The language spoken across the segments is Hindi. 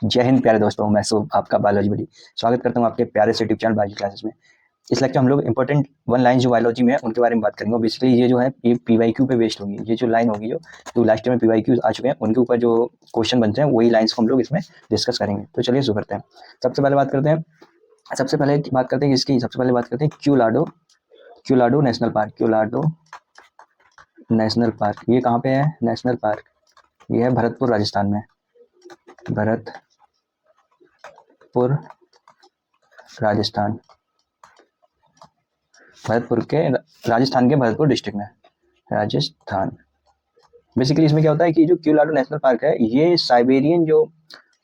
जय हिंद प्यारे दोस्तों, मैं शुभ आपका बायोलॉजी बड़ी स्वागत करता हूं आपके प्यारे से यूट्यूब चैनल बायोलॉजी क्लासेस में। इस लेक्चर हम लोग इंपॉर्टेंट वन लाइन जो बायोलॉजी में है उनके बारे में बात करेंगे। बेसिकली ये जो है ये पीवाईक्यू पे बेस्ड होगी। ये जो लाइन होगी जो लास्ट में पीवाईक्यू आ चुके हैं उनके ऊपर जो क्वेश्चन बनते हैं वही लाइन्स को हम लोग इसमें डिस्कस करेंगे। तो चलिए शुरू करते हैं। सबसे पहले बात करते हैं इसकी। सबसे पहले बात करते हैं क्यूलाडो नेशनल पार्क। क्यूलाडो नेशनल पार्क ये कहाँ पे है? नेशनल पार्क ये है भरतपुर राजस्थान में। भरतपुर राजस्थान, राजस्थान के भरतपुर डिस्ट्रिक्ट में, राजस्थान। बेसिकली इसमें क्या होता है कि जो क्यूलाडो नेशनल पार्क है ये साइबेरियन जो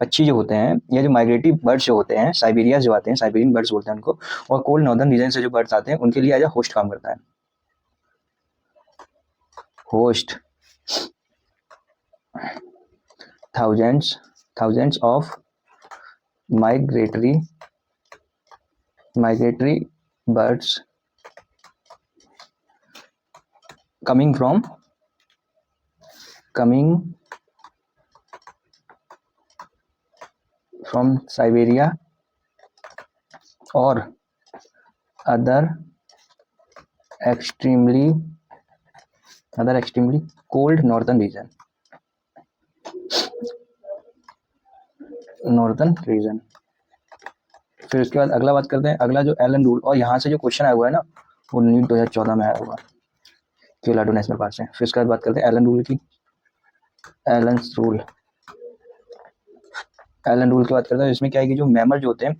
पक्षी जो होते हैं या जो माइग्रेटरी बर्ड्स जो होते हैं साइबेरिया जो आते हैं, साइबेरियन बर्ड्स बोलते हैं उनको, और कोल्ड नॉर्दर्न रीजन से जो बर्ड्स आते हैं उनके लिए एज अ होस्ट काम करता है। Host thousands of migratory birds coming from Siberia or other extremely cold northern region। फिर उसके बाद अगला बात करते हैं। अगला जो एलन रूल, और यहाँ से जो क्वेश्चन आया हुआ है ना वो नीट 2014 में आया हुआ क्यूलाडो नेशनल पार्क से। फिर उसके बाद बात करते हैं एलन रूल की। एलन रूल की बात करते हैं। इसमें क्या है कि जो मैमल जो होते हैं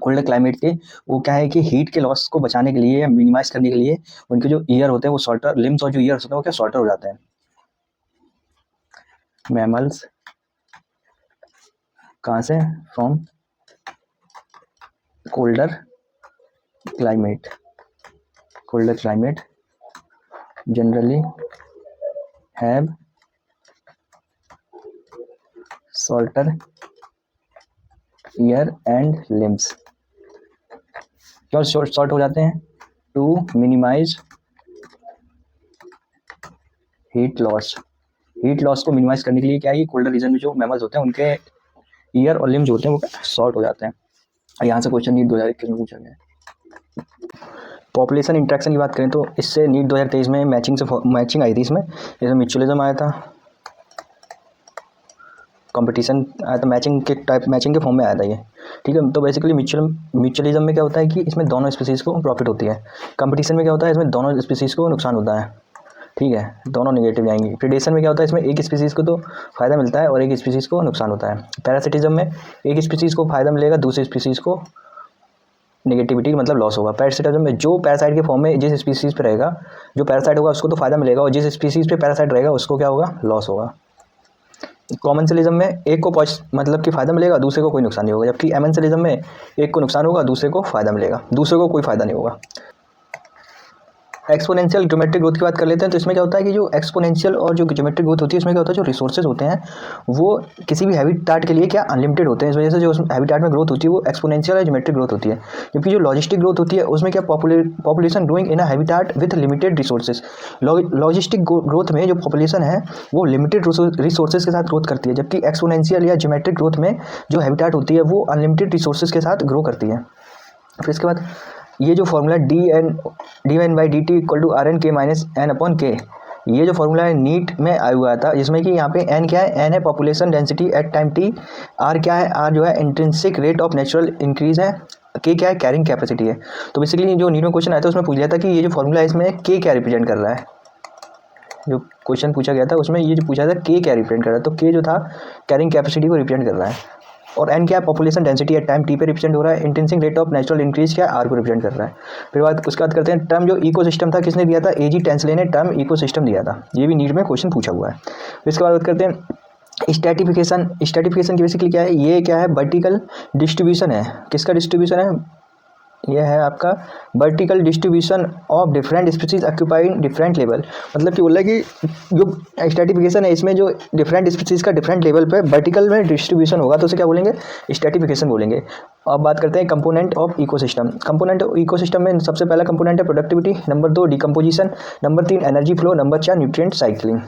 कोल्ड क्लाइमेट के, वो क्या है कि हीट के लॉस को बचाने के लिए या मिनिमाइज करने के लिए उनके जो ईयर होते हैं वो शॉर्टर, लिम्स और जो ईयर्स होते हैं वो क्या शॉर्टर हो जाते हैं। मैमल्स कहाँ से? From colder climate generally have shorter year and limbs. क्यों शॉर्ट हो जाते हैं? टू मिनिमाइज हीट लॉस को मिनिमाइज करने के लिए क्या है, कोल्डर रीजन में जो मैमल्स होते हैं उनके ईयर और लिम्स जो होते हैं वो शॉर्ट हो जाते हैं। यहाँ से क्वेश्चन नीट 2021 में पूछा गया है। पॉपुलेशन इंट्रैक्शन की बात करें तो इससे नीट 2023 में मैचिंग आई थी। इसमें म्यूचुअलिज्म आया था, कंपटीशन आया था, मैचिंग के फॉर्म में आया था ये। ठीक है, तो बेसिकली म्यूचुअलिज्म में क्या होता है कि इसमें दोनों स्पीसीज़ को प्रॉफिट होती है। कंपटीशन में क्या होता है इसमें दोनों स्पीसीज़ को नुकसान होता है। ठीक है, दोनों नेगेटिव जाएंगी। प्रेडेशन में क्या होता है इसमें एक स्पीसीज़ को तो फ़ायदा मिलता है और एक स्पीसीज़ को नुकसान होता है। पैरासिटिज्म में एक स्पीसीज़ को फ़ायदा मिलेगा, दूसरी स्पीसीज़ को नेगेटिविटी मतलब लॉस होगा। पैरासिटिज्म में जो पैरासाइट के फॉर्म में जिस स्पीसीज़ पे रहेगा, जो पैरासाइट होगा उसको तो फ़ायदा मिलेगा और जिस स्पीसीज़ पे पैरासाइट रहेगा उसको क्या होगा? लॉस होगा। कॉमनसेलिज्म में एक को मतलब कि फ़ायदा मिलेगा, दूसरे को कोई नुकसान नहीं होगा। जबकि एमेंसेलिज्म में एक को नुकसान होगा, दूसरे को फ़ायदा मिलेगा, दूसरे को कोई फ़ायदा नहीं होगा। एक्सपोनेंशियल ज्योमेट्रिक ग्रोथ की बात कर लेते हैं। तो इसमें क्या होता है कि जो एक्सपोनेंशियल और जो ज्योमेट्रिक ग्रोथ होती है इसमें क्या होता है जो रिसोर्सेज होते हैं वो किसी भी हैबिटाट के लिए क्या अनलिमिटेड होते हैं। इस वजह से जो हैबिटाट में ग्रोथ होती है वो एक्सपोनेंशियल या ज्योमेट्रिक ग्रोथ होती है। जबकि जो लॉजिस्टिक ग्रोथ होती है उसमें क्या population growing in a habitat with limited resources. Logistic growth में जो पॉपुलेशन है वो लिमिटेड रिसोर्सेज के साथ ग्रोथ करती है, जबकि एक्सपोनेंशियल या ज्योमेट्रिक ग्रोथ में जो हैबिटाट होती है वो अनलिमिटेड रिसोर्सेज के साथ ग्रो करती है। फिर इसके बाद ये जो formula dN/dt equal to RN(k-N/K), ये जो फॉर्मूला है नीट में आया हुआ था, जिसमें कि यहाँ पे n क्या है? n है population density at time t, r क्या है? r जो है intrinsic rate of natural increase है, k क्या है? कैरिंग कैपेसिटी है। तो बेसिकली जो नीट में क्वेश्चन आया था उसमें पूछ लिया था कि ये जो फॉर्मूला है इसमें k क्या रिप्रेजेंट कर रहा है। जो क्वेश्चन पूछा गया था उसमें ये जो पूछा था k क्या रिप्रेजेंट कर रहा है, तो k जो था कैरिंग कैपेसिटी को रिप्रेजेंट कर रहा है, और n क्या है? Population density at time t पे रिप्रेजेंट हो रहा है। इंटेंसिंग रेट ऑफ नेचुरल इंक्रीज क्या है? r को रिप्रेजेंट कर रहा है। फिर उसके बाद करते हैं टर्म जो इकोसिस्टम था किसने दिया था? एजी टेंसले ने टर्म इकोसिस्टम दिया था। ये भी नीट में क्वेश्चन पूछा हुआ है। फिर इसके बाद करते हैं स्ट्रैटिफिकेशन की बेसिकली क्या है? ये क्या है? वर्टिकल डिस्ट्रीब्यूशन है। किसका डिस्ट्रीब्यूशन है? यह है आपका vertical distribution of different species occupying different level. मतलब कि बोल रहा है कि जो स्ट्रैटिफिकेशन है इसमें जो डिफरेंट स्पीसीज का डिफरेंट लेवल पे वर्टिकल में डिस्ट्रीब्यूशन होगा तो उसे क्या बोलेंगे? स्ट्रैटिफिकेशन बोलेंगे। अब बात करते हैं component of ecosystem. Component of ecosystem में सबसे पहला कंपोनेंट है productivity, number 2 decomposition, number 3 energy flow, number 4 nutrient cycling.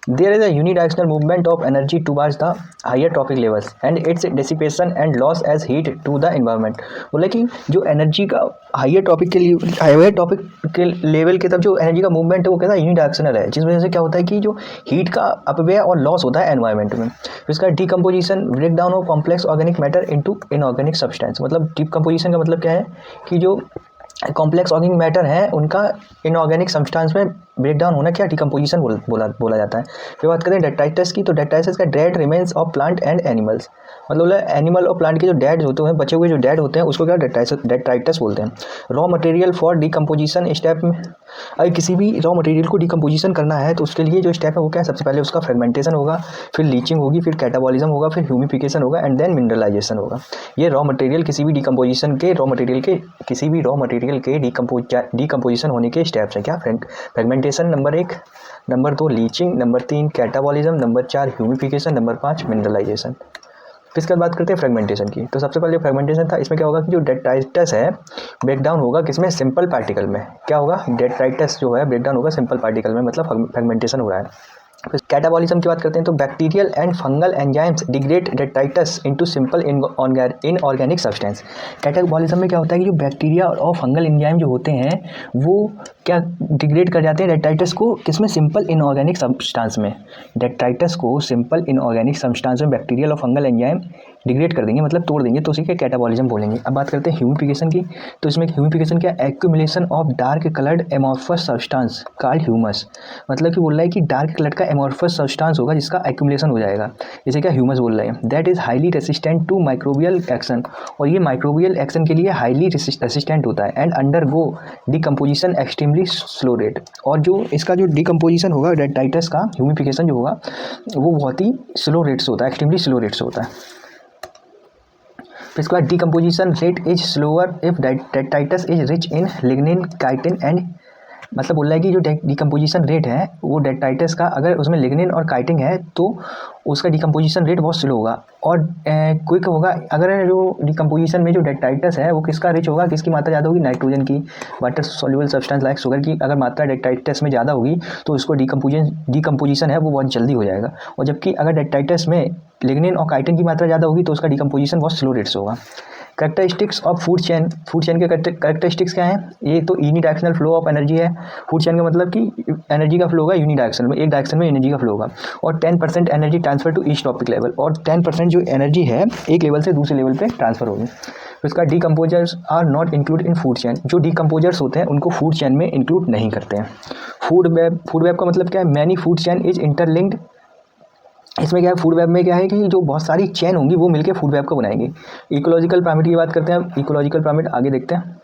There is a unidirectional movement of energy towards the higher trophic levels and its dissipation and loss as heat to the environment। बोला कि जो एनर्जी का हायर टॉपिक के लेवल के तब जो एनर्जी का मूवमेंट है वो कैसा यूनिडायरेक्शनल है, जिस वजह से क्या होता है कि जो हीट का अपव्यय और लॉस होता है एनवायरनमेंट में। इसका decomposition break down of complex organic matter into inorganic substance. मतलब डिकम्पोजिशन का मतलब क्या है कि जो कॉम्प्लेक्स ऑर्गेनिक मैटर है उनका इनऑर्गेनिक सब्सटेंस में ब्रेक डाउन होना क्या डिकम्पोजिशन बोला जाता है। फिर बात करें डेट्राइटस की, तो डेट्राइटस का dead remains of plant and animals. मतलब एनिमल और प्लांट के जो डेड होते हैं, बचे हुए जो डेड होते हैं, उसको क्या डेट्राइटस बोलते हैं। Raw material for decomposition step में, अगर किसी भी रॉ मटेरियल को डिकम्पोजिशन करना है तो उसके लिए जो स्टेप है वो क्या है, सबसे पहले उसका फ्रेगमेंटेशन होगा, फिर लीचिंग होगी, फिर कैटाबॉलिज्म होगा, फिर ह्यूमिफिकेशन होगा एंड देन मिनरलाइजेशन होगा। ये रॉ मटेरियल किसी भी डिकम्पोजिशन के डिकम्पोजिशन होने के स्टेप्स हैं। क्या fragmentation number 1, number 2 leaching, number 3 catabolism, number 4 humification, number 5 mineralization. इसके बाद बात करते हैं फ्रेगमेंटेशन की। तो सबसे पहले फ्रेगमेंटेशन था, इसमें क्या होगा कि जो डेट्राइटस है ब्रेक डाउन होगा किसमें, सिंपल पार्टिकल में। क्या होगा, डेट्राइटस जो है ब्रेक डाउन होगा सिंपल पार्टिकल में, मतलब फ्रेगमेंटेशन हो रहा है। फिर कैटाबॉलिज्म की बात करते हैं, तो bacterial and fungal enzymes degrade detritus into simple inorganic substance. Catabolism में क्या होता है कि जो बैक्टीरिया और फंगल एंजाइम जो होते हैं वो क्या डिग्रेड कर जाते हैं डेट्राइटस को किसमें, सिंपल इनऑर्गेनिक सब्सटेंस में। डेट्राइटस को सिंपल इनऑर्गेनिक सब्सटेंस में बैक्टीरियल और फंगल एंजाइम डिग्रेड कर देंगे, मतलब तोड़ देंगे, तो उसी के कैटाबॉलिज्म बोलेंगे। अब बात करते हैं ह्यूमिफिकेशन की, तो इसमें ह्यूमिफिकेशन क्या, accumulation of dark coloured amorphous substance called humus. मतलब कि बोल रहा है कि डार्क कलर का एमॉर्फस सब्सटेंस होगा जिसका एक्यूमुलेशन हो जाएगा, इसे क्या ह्यूमस बोल रहे हैं। That is highly resistant to microbial action, और ये माइक्रोबियल एक्शन के लिए हाईली रेसिस्टेंट होता है and under go decomposition extremely slow rate. और जो इसका जो डिकम्पोजिशन होगा डेट्राइटस का, ह्यूमिफिकेशन जो होगा वो बहुत ही स्लो रेट से होता है, एक्सट्रीमली स्लो रेट से होता है। इसके बाद decomposition rate is slower if detritus is rich in lignin, chitin and, मतलब बोल रहा है कि जो डिकम्पोजिशन रेट है वो डेट्राइटस का अगर उसमें लिग्निन और काइटिन है तो उसका डिकम्पोजिशन रेट बहुत स्लो होगा और क्विक होगा। अगर जो डिकम्पोजिशन में जो डेट्राइटस है वो किसका रिच होगा, किसकी मात्रा ज़्यादा होगी, नाइट्रोजन की, water soluble substance like sugar की अगर मात्रा डेट्राइटस में ज़्यादा होगी तो उसको डिकम्पोजिशन है वो बहुत जल्दी हो जाएगा। और जबकि अगर डेट्राइटस में लिग्निन और काइटिन की मात्रा ज़्यादा होगी तो उसका डिकम्पोजिशन बहुत स्लो रेट से होगा। कैरेक्टरिस्टिक्स ऑफ फूड चेन के कैरेक्टरिस्टिक्स क्या है, ये तो यूनिडायरेक्शनल फ्लो ऑफ एनर्जी है। फूड चेन का मतलब कि एनर्जी का फ्लो होगा यूनिडायरेक्शनल में, एक डायरेक्शन में एनर्जी का फ्लो होगा, और 10% energy transfer to each trophic level, और 10% जो एनर्जी है एक लेवल से दूसरे लेवल पे ट्रांसफर होगी। तो इसका decomposers are not include in food chain, जो डिकम्पोजर्स होते हैं उनको फूड चेन में इंक्लूड नहीं करते हैं। फूड वेब का मतलब क्या है, many food chain is interlinked. इसमें क्या है, फूड वेब में क्या है कि जो बहुत सारी चेन होंगी वो मिलकर फूड वेब को बनाएंगे। इकोलॉजिकल पिरामिड की बात करते हैं, इकोलॉजिकल पिरामिड आगे देखते हैं।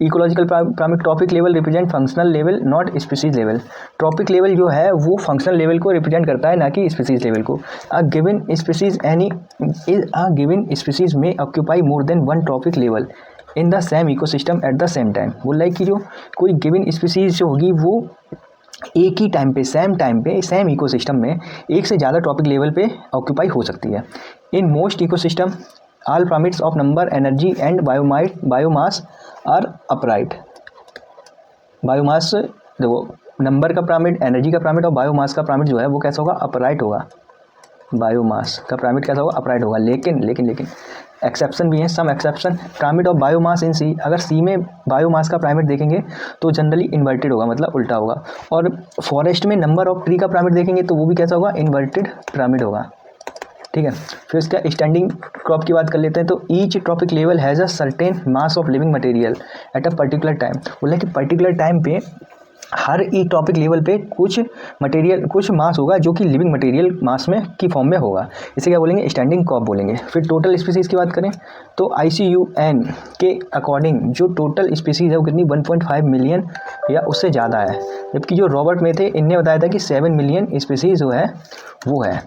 Ecological pyramid trophic level represent functional level not species level. Trophic level जो है वो फंक्शनल लेवल को रिप्रेजेंट करता है ना कि स्पीसीज लेवल को। अ गिवन स्पीसीज में occupy more than one trophic level in the same ecosystem at the same time. बोल रहा है कि जो कोई गिवन स्पीसीज जो होगी वो एक ही टाइम पे सेम इकोसिस्टम में एक से ज़्यादा टॉपिक लेवल पे ऑक्यूपाई हो सकती है। In most ecosystem all pyramids of number, energy and biomass are upright. Biomass देखो, नंबर का पिरामिड, एनर्जी का पिरामिड और बायोमास का पिरामिड जो है वो कैसा होगा, अपराइट होगा। बायोमास का पिरामिड कैसा होगा, अपराइट होगा। लेकिन एक्सेप्शन भी है, some exception. Pyramid of biomass in sea, अगर सी में बायोमास का पिरामिड देखेंगे तो जनरली इन्वर्टेड होगा, मतलब उल्टा होगा। और फॉरेस्ट में नंबर ऑफ ट्री का पिरामिड देखेंगे तो वो भी कैसा होगा, इन्वर्टेड पिरामिड होगा। ठीक है, फिर इसका स्टैंडिंग क्रॉप की बात कर लेते हैं। तो each trophic level has a certain mass of living material at a particular time. बोला कि पर्टिकुलर टाइम पे हर एक टॉपिक लेवल पे कुछ मास होगा जो कि लिविंग मटेरियल मास में की फॉर्म में होगा, इसे क्या बोलेंगे, स्टैंडिंग क्रॉप बोलेंगे। फिर टोटल स्पीसीज़ की बात करें तो ICUN के अकॉर्डिंग जो टोटल स्पीसीज़ है वो कितनी 1.5 मिलियन या उससे ज़्यादा है, जबकि जो रॉबर्ट में थे इनने बताया था कि 7 मिलियन स्पीसीज़ जो है वो है।